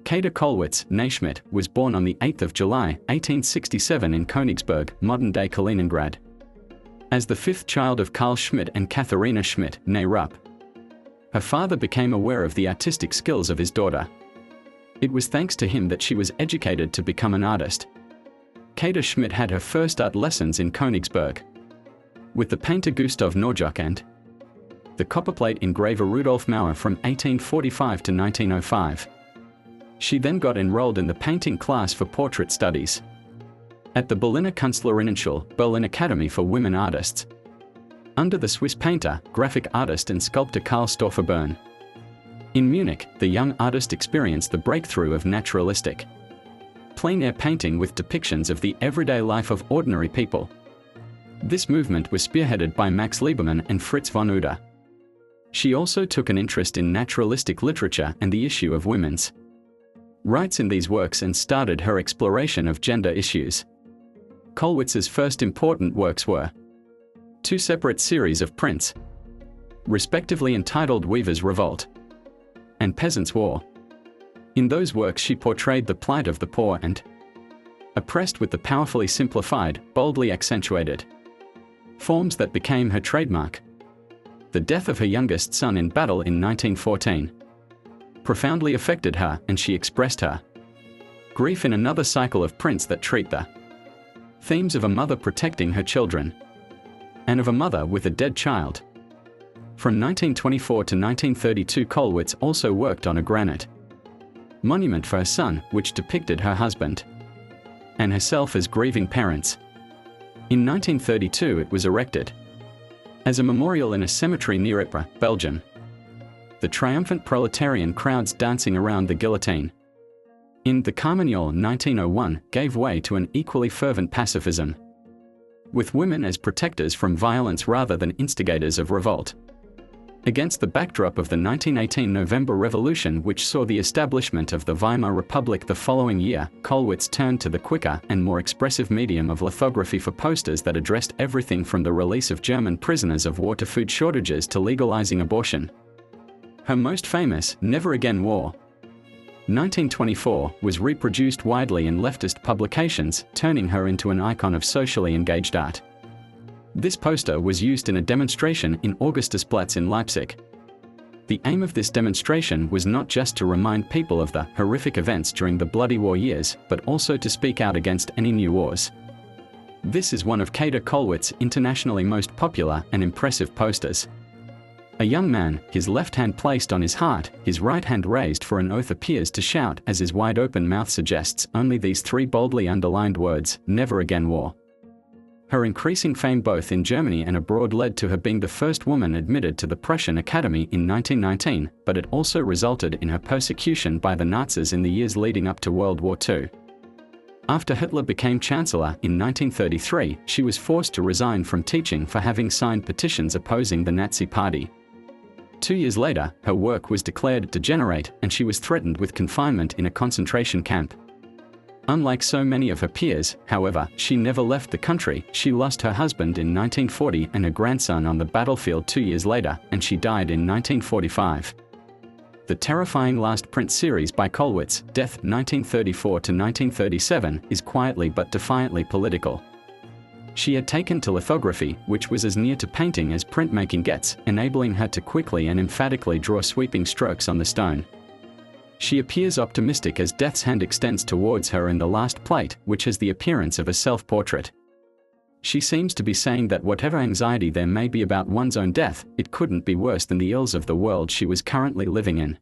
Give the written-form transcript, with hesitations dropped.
Käthe Kollwitz, née Schmidt, was born on the 8th of July, 1867 in Königsberg, modern-day Kaliningrad. As the fifth child of Karl Schmidt and Katharina Schmidt, née Rupp, her father became aware of the artistic skills of his daughter. It was thanks to him that she was educated to become an artist. Käthe Schmidt had her first art lessons in Königsberg with the painter Gustav Norjoch and the copperplate engraver Rudolf Mauer from 1845 to 1905. She then got enrolled in the painting class for portrait studies at the Berliner Künstlerinnenschule, Berlin Academy for Women Artists, under the Swiss painter, graphic artist and sculptor Karl Stoffer-Böhm. In Munich, the young artist experienced the breakthrough of naturalistic plein-air painting with depictions of the everyday life of ordinary people. This movement was spearheaded by Max Liebermann and Fritz von Uda. She also took an interest in naturalistic literature and the issue of women's rights in these works and started her exploration of gender issues. Kollwitz's first important works were two separate series of prints, respectively entitled Weaver's Revolt and Peasants' War. In those works she portrayed the plight of the poor and oppressed with the powerfully simplified, boldly accentuated forms that became her trademark. The death of her youngest son in battle in 1914 profoundly affected her, and she expressed her grief in another cycle of prints that treat the themes of a mother protecting her children and of a mother with a dead child. From 1924 to 1932, Kollwitz also worked on a granite monument for her son, which depicted her husband and herself as grieving parents. In 1932 it was erected as a memorial in a cemetery near Ypres, Belgium. The triumphant proletarian crowds dancing around the guillotine in the Carmagnole 1901 gave way to an equally fervent pacifism, with women as protectors from violence rather than instigators of revolt. Against the backdrop of the 1918 November Revolution, which saw the establishment of the Weimar Republic the following year, Kollwitz turned to the quicker and more expressive medium of lithography for posters that addressed everything from the release of German prisoners of war to food shortages to legalizing abortion. Her most famous, Never Again War, 1924, was reproduced widely in leftist publications, turning her into an icon of socially engaged art. This poster was used in a demonstration in Augustusplatz in Leipzig. The aim of this demonstration was not just to remind people of the horrific events during the bloody war years, but also to speak out against any new wars. This is one of Käthe Kollwitz's internationally most popular and impressive posters. A young man, his left hand placed on his heart, his right hand raised for an oath, appears to shout as his wide-open mouth suggests only these three boldly underlined words: Never Again War. Her increasing fame both in Germany and abroad led to her being the first woman admitted to the Prussian Academy in 1919, but it also resulted in her persecution by the Nazis in the years leading up to World War II. After Hitler became Chancellor in 1933, she was forced to resign from teaching for having signed petitions opposing the Nazi Party. 2 years later, her work was declared degenerate and she was threatened with confinement in a concentration camp. Unlike so many of her peers, however, she never left the country. She lost her husband in 1940 and her grandson on the battlefield 2 years later, and she died in 1945. The terrifying Last Print series by Kollwitz, Death 1934 to 1937, is quietly but defiantly political. She had taken to lithography, which was as near to painting as printmaking gets, enabling her to quickly and emphatically draw sweeping strokes on the stone. She appears optimistic as Death's hand extends towards her in the last plate, which has the appearance of a self-portrait. She seems to be saying that whatever anxiety there may be about one's own death, it couldn't be worse than the ills of the world she was currently living in.